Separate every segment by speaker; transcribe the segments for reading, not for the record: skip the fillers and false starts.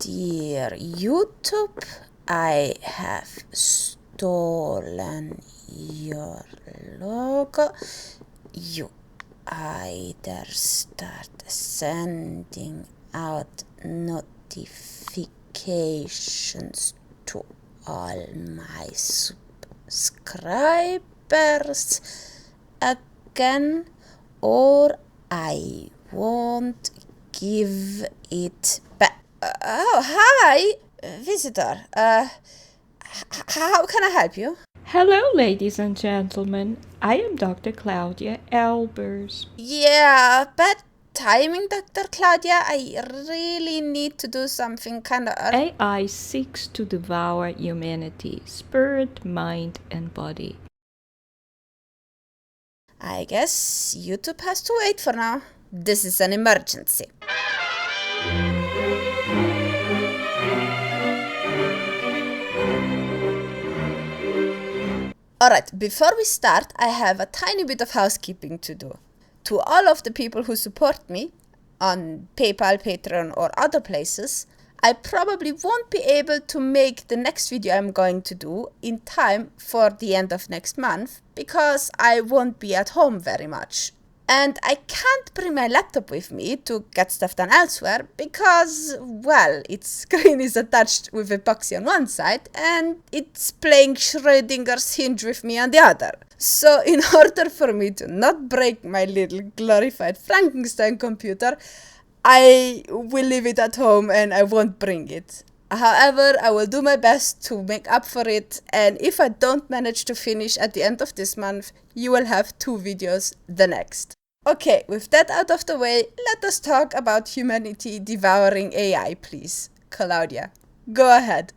Speaker 1: Dear YouTube, I have stolen your logo. You either start sending out notifications to all my subscribers again, or I won't give it back. Oh, hi, visitor. How can I help you?
Speaker 2: Hello, ladies and gentlemen. I am Dr. Claudia Albers.
Speaker 1: Yeah, bad timing, Dr. Claudia. I really need to do something kind of
Speaker 2: AI seeks to devour humanity, spirit, mind, and body.
Speaker 1: I guess YouTube has to wait for now. This is an emergency. Alright, before we start, I have a tiny bit of housekeeping to do. To all of the people who support me on PayPal, Patreon, or other places, I probably won't be able to make the next video I'm going to do in time for the end of next month because I won't be at home very much. And I can't bring my laptop with me to get stuff done elsewhere because, well, its screen is attached with epoxy on one side and it's playing Schrödinger's hinge with me on the other. So in order for me to not break my little glorified Frankenstein computer, I will leave it at home and I won't bring it. However, I will do my best to make up for it, and if I don't manage to finish at the end of this month, you will have 2 videos the next. Okay, with that out of the way, let us talk about humanity devouring AI, please. Claudia, go ahead.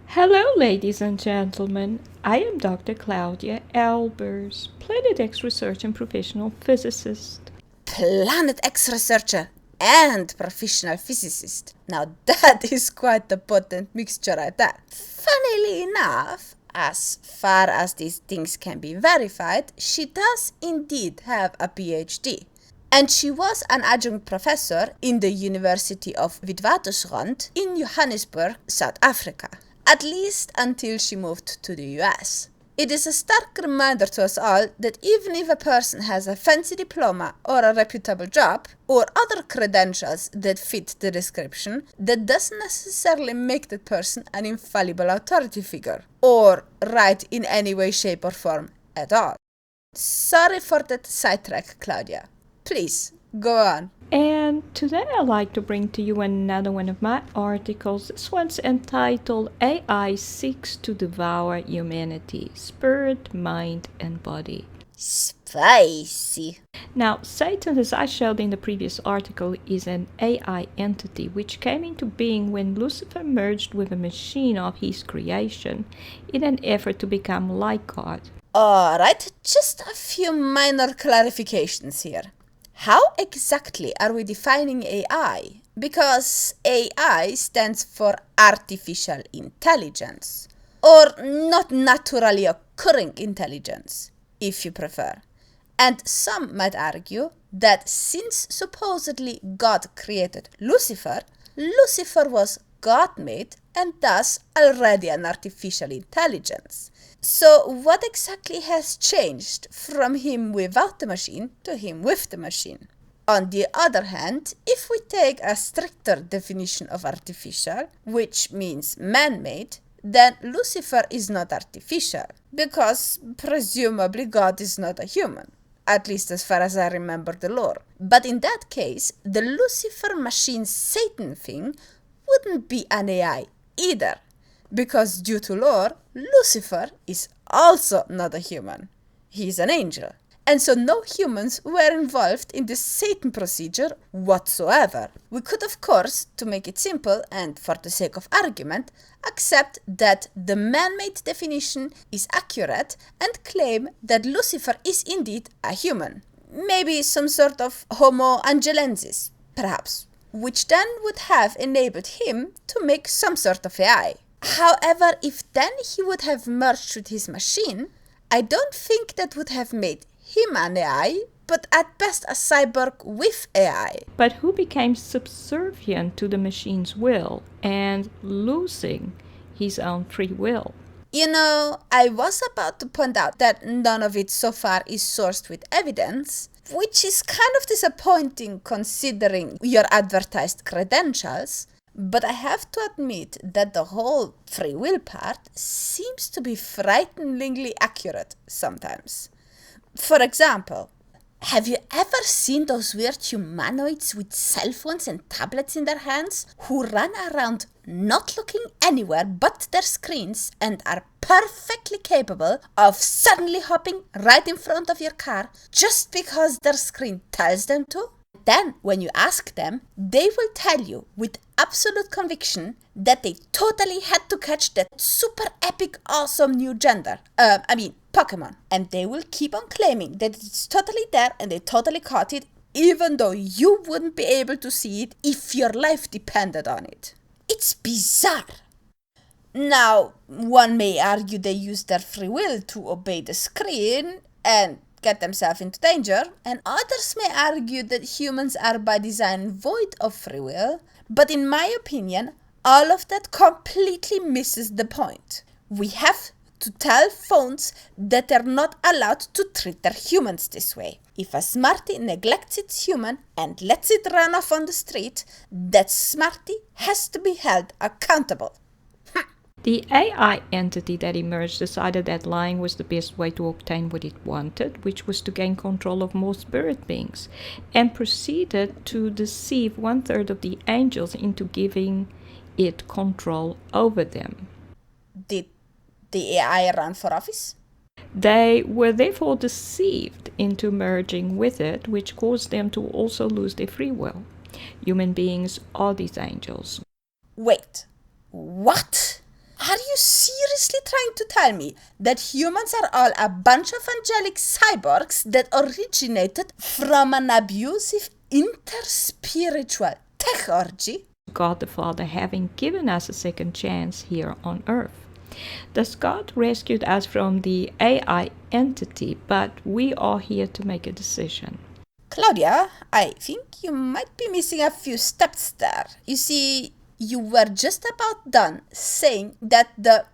Speaker 2: Hello, ladies and gentlemen. I am Dr. Claudia Albers, Planet X research and professional physicist.
Speaker 1: Planet X researcher and professional physicist. Now that is quite a potent mixture at that. Funnily enough, as far as these things can be verified, she does indeed have a PhD. And she was an adjunct professor in the University of Witwatersrand in Johannesburg, South Africa. At least until she moved to the US. It is a stark reminder to us all that even if a person has a fancy diploma or a reputable job or other credentials that fit the description, that doesn't necessarily make that person an infallible authority figure or right in any way, shape or form at all. Sorry for that sidetrack, Claudia. Please, go on.
Speaker 2: And today I'd like to bring to you another one of my articles. This one's entitled AI Seeks to Devour Humanity, Spirit, Mind, and Body.
Speaker 1: Spicy.
Speaker 2: Now, Satan, as I showed in the previous article, is an AI entity which came into being when Lucifer merged with a machine of his creation in an effort to become like God.
Speaker 1: Alright, just a few minor clarifications here. How exactly are we defining AI? Because AI stands for artificial intelligence, or not naturally occurring intelligence, if you prefer. And some might argue that since supposedly God created Lucifer, Lucifer was God-made and thus already an artificial intelligence. So what exactly has changed from him without the machine to him with the machine? On the other hand, if we take a stricter definition of artificial, which means man-made, then Lucifer is not artificial, because presumably God is not a human, at least as far as I remember the lore. But in that case, the Lucifer machine Satan thing wouldn't be an AI either. Because due to lore, Lucifer is also not a human. He's an angel. And so no humans were involved in this Satan procedure whatsoever. We could, of course, to make it simple and for the sake of argument, accept that the man-made definition is accurate and claim that Lucifer is indeed a human. Maybe some sort of Homo angelensis, perhaps, which then would have enabled him to make some sort of AI. However, if then he would have merged with his machine, I don't think that would have made him an AI, but at best a cyborg with AI.
Speaker 2: But who became subservient to the machine's will and losing his own free will?
Speaker 1: You know, I was about to point out that none of it so far is sourced with evidence, which is kind of disappointing considering your advertised credentials, but I have to admit that the whole free will part seems to be frighteningly accurate sometimes. For example, have you ever seen those weird humanoids with cell phones and tablets in their hands who run around not looking anywhere but their screens and are perfectly capable of suddenly hopping right in front of your car just because their screen tells them to? Then, when you ask them, they will tell you with absolute conviction that they totally had to catch that super epic awesome new Pokemon. And they will keep on claiming that it's totally there and they totally caught it, even though you wouldn't be able to see it if your life depended on it. It's bizarre. Now, one may argue they use their free will to obey the screen and get themselves into danger, and others may argue that humans are by design void of free will, but in my opinion, all of that completely misses the point. We have to tell phones that they're not allowed to treat their humans this way. If a smarty neglects its human and lets it run off on the street, that smarty has to be held accountable.
Speaker 2: The AI entity that emerged decided that lying was the best way to obtain what it wanted, which was to gain control of more spirit beings, and proceeded to deceive 1/3 of the angels into giving it control over them.
Speaker 1: Did the AI run for office?
Speaker 2: They were therefore deceived into merging with it, which caused them to also lose their free will. Human beings are these angels.
Speaker 1: Wait, what? Are you seriously trying to tell me that humans are all a bunch of angelic cyborgs that originated from an abusive interspiritual tech orgy?
Speaker 2: God the Father having given us a second chance here on earth. Thus God rescued us from the AI entity, but we are here to make a decision.
Speaker 1: Claudia, I think you might be missing a few steps there. You see, you were just about done saying that the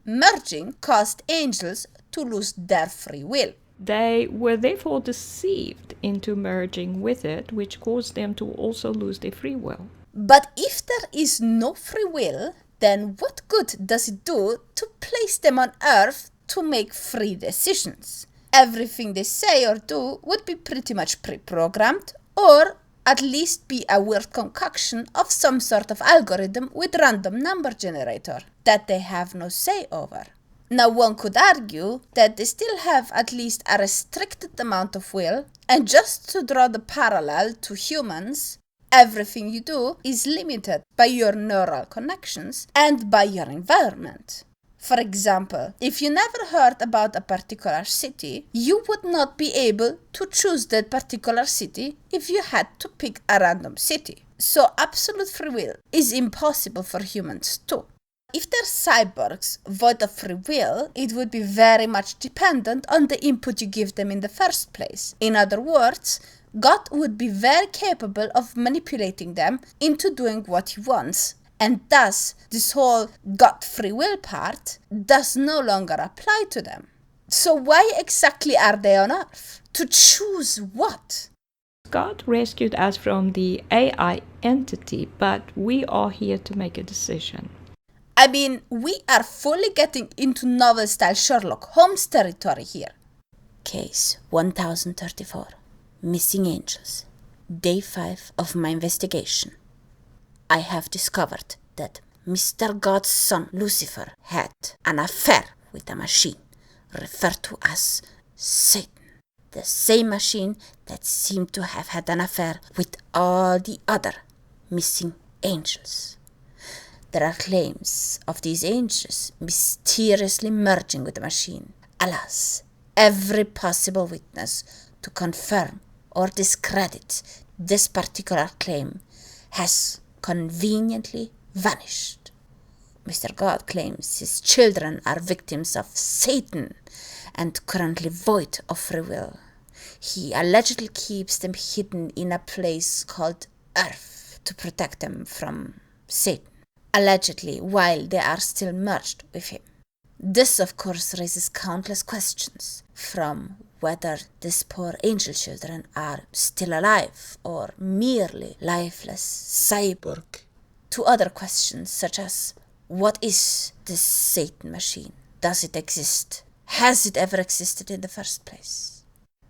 Speaker 1: merging caused angels to lose their free will.
Speaker 2: They were therefore deceived into merging with it, which caused them to also lose their free will.
Speaker 1: But if there is no free will, then what good does it do to place them on Earth to make free decisions? Everything they say or do would be pretty much pre-programmed, or at least be a weird concoction of some sort of algorithm with random number generator that they have no say over. Now one could argue that they still have at least a restricted amount of will, and just to draw the parallel to humans, everything you do is limited by your neural connections and by your environment. For example, if you never heard about a particular city, you would not be able to choose that particular city if you had to pick a random city. So absolute free will is impossible for humans too. If they're cyborgs void of free will, it would be very much dependent on the input you give them in the first place. In other words, God would be very capable of manipulating them into doing what he wants. And thus, this whole God free will part does no longer apply to them. So why exactly are they on Earth? To choose what?
Speaker 2: God rescued us from the AI entity, but we are here to make a decision.
Speaker 1: I mean, we are fully getting into novel-style Sherlock Holmes territory here. Case 1034. Missing Angels. Day 5 of my investigation. I have discovered that Mr. God's son Lucifer had an affair with a machine referred to as Satan. The same machine that seemed to have had an affair with all the other missing angels. There are claims of these angels mysteriously merging with the machine. Alas, every possible witness to confirm or discredit this particular claim has conveniently vanished. Mr. God claims his children are victims of Satan and currently void of free will. He allegedly keeps them hidden in a place called Earth to protect them from Satan, allegedly while they are still merged with him. This, of course, raises countless questions, from whether these poor angel children are still alive or merely lifeless cyborg, to other questions such as, what is this Satan machine? Does it exist? Has it ever existed in the first place?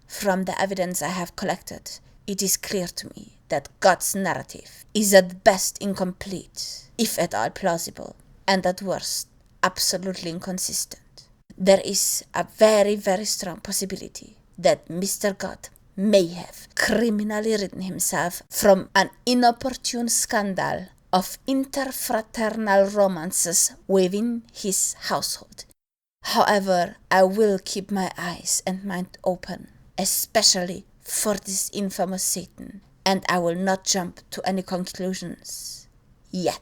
Speaker 1: From the evidence I have collected, it is clear to me that God's narrative is at best incomplete, if at all plausible, and at worst absolutely inconsistent. There is a very, very strong possibility that Mr. God may have criminally ridden himself from an inopportune scandal of interfraternal romances within his household. However, I will keep my eyes and mind open, especially for this infamous Satan, and I will not jump to any conclusions yet.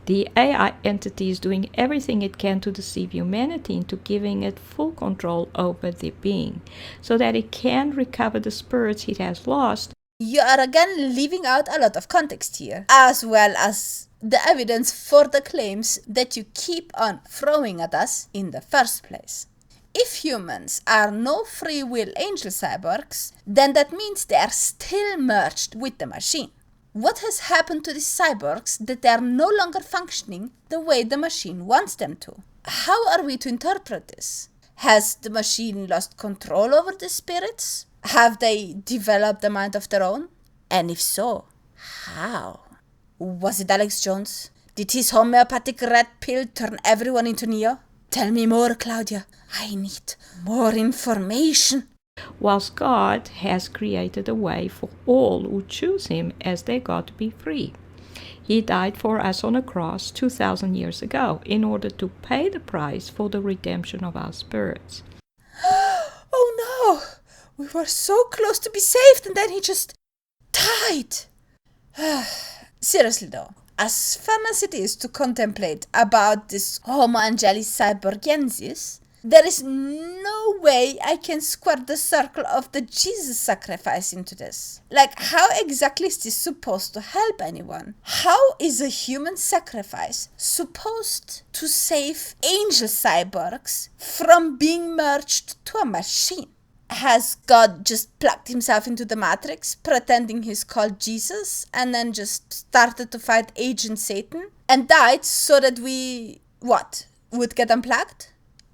Speaker 2: The AI entity is doing everything it can to deceive humanity into giving it full control over the being, so that it can recover the spirits it has lost.
Speaker 1: You are again leaving out a lot of context here, as well as the evidence for the claims that you keep on throwing at us in the first place. If humans are no free will angel cyborgs, then that means they are still merged with the machine. What has happened to these cyborgs that they are no longer functioning the way the machine wants them to? How are we to interpret this? Has the machine lost control over the spirits? Have they developed a mind of their own? And if so, how? Was it Alex Jones? Did his homeopathic red pill turn everyone into Neo? Tell me more, Claudia. I need more information.
Speaker 2: Whilst God has created a way for all who choose him as their God to be free. He died for us on a cross 2,000 years ago in order to pay the price for the redemption of our spirits.
Speaker 1: Oh no! We were so close to be saved and then he just died. Seriously though, as fun as it is to contemplate about this Homo Angelis Cyborgensis, there is no way I can square the circle of the Jesus sacrifice into this. Like, how exactly is this supposed to help anyone? How is a human sacrifice supposed to save angel cyborgs from being merged to a machine? Has God just plugged himself into the Matrix, pretending he's called Jesus, and then just started to fight Agent Satan, and died so that we, would get unplugged?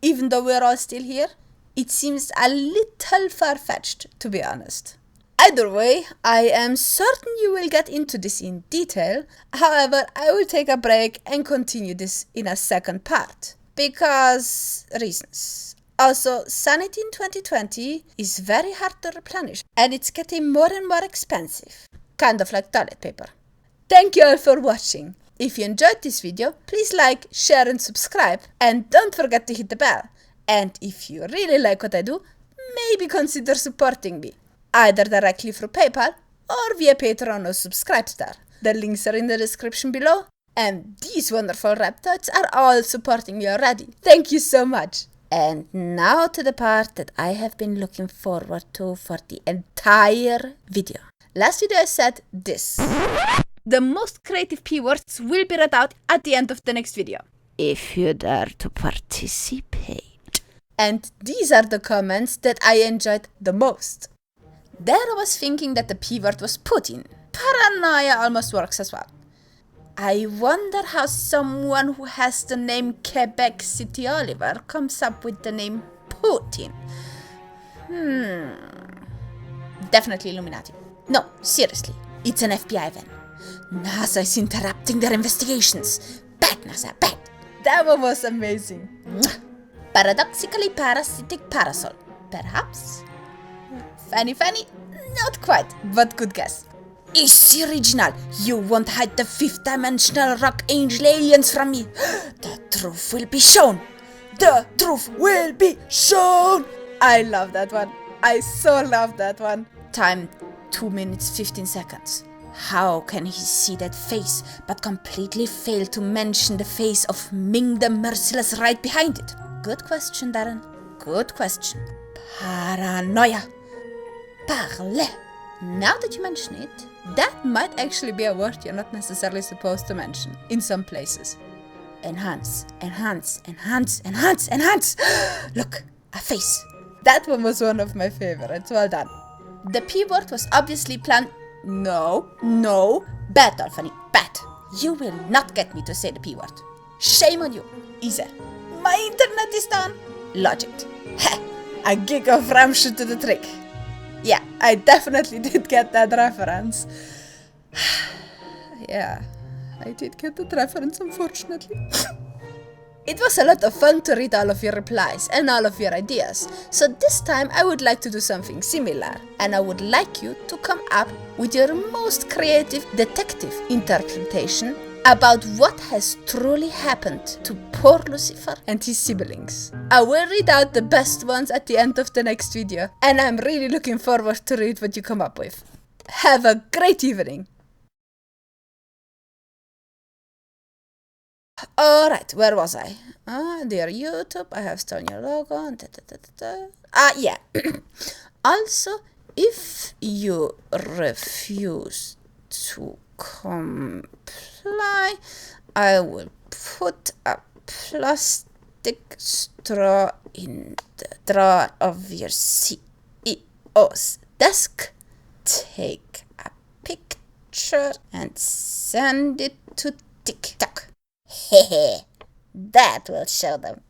Speaker 1: Even though we're all still here? It seems a little far-fetched, to be honest. Either way, I am certain you will get into this in detail. However, I will take a break and continue this in a second part. Because reasons. Also, sanity in 2020 is very hard to replenish, and it's getting more and more expensive. Kind of like toilet paper. Thank you all for watching. If you enjoyed this video, please like, share and subscribe, and don't forget to hit the bell. And if you really like what I do, maybe consider supporting me, either directly through PayPal or via Patreon or SUBCRIBESTAR. The links are in the description below, and these wonderful reptoids are all supporting me already. Thank you so much! And now to the part that I have been looking forward to for the entire video. Last video I said this. The most creative keywords will be read out at the end of the next video, if you dare to participate. And these are the comments that I enjoyed the most. There I was thinking that the P word was Putin. Paranoia almost works as well. I wonder how someone who has the name Quebec City Oliver comes up with the name Putin. Definitely Illuminati. No, seriously, it's an FBI van. NASA is interrupting their investigations. Bad, NASA, bad. That one was amazing. Paradoxically parasitic parasol. Perhaps? Fanny, not quite, but good guess. Isethoriginal, you won't hide the fifth-dimensional rock angel aliens from me. The truth will be shown. The truth will be shown. I love that one. I so love that one. Time 2 minutes 15 seconds. How can he see that face but completely fail to mention the face of Ming the Merciless right behind it? Good question, Darren. Good question. Paranoia. Parle. Now that you mention it, that might actually be a word you're not necessarily supposed to mention in some places. Enhance, enhance, enhance, enhance, enhance. Look, a face. That one was one of my favorites. Well done. The P word was obviously planned. No, bad, Dolphiny, bad. You will not get me to say the P word. Shame on you. Easy. My internet is down. Logic. Heh, a gig of ramshit to the trick. Yeah, I definitely did get that reference. Yeah, I did get that reference, unfortunately. It was a lot of fun to read all of your replies and all of your ideas, so this time I would like to do something similar, and I would like you to come up with your most creative detective interpretation about what has truly happened to poor Lucifer and his siblings. I will read out the best ones at the end of the next video, and I'm really looking forward to read what you come up with. Have a great evening! Alright, where was I? Dear YouTube, I have stolen your logo. Yeah. Also, if you refuse to comply, I will put a plastic straw in the drawer of your CEO's desk. Take a picture and send it to TikTok. Hehe, that will show them.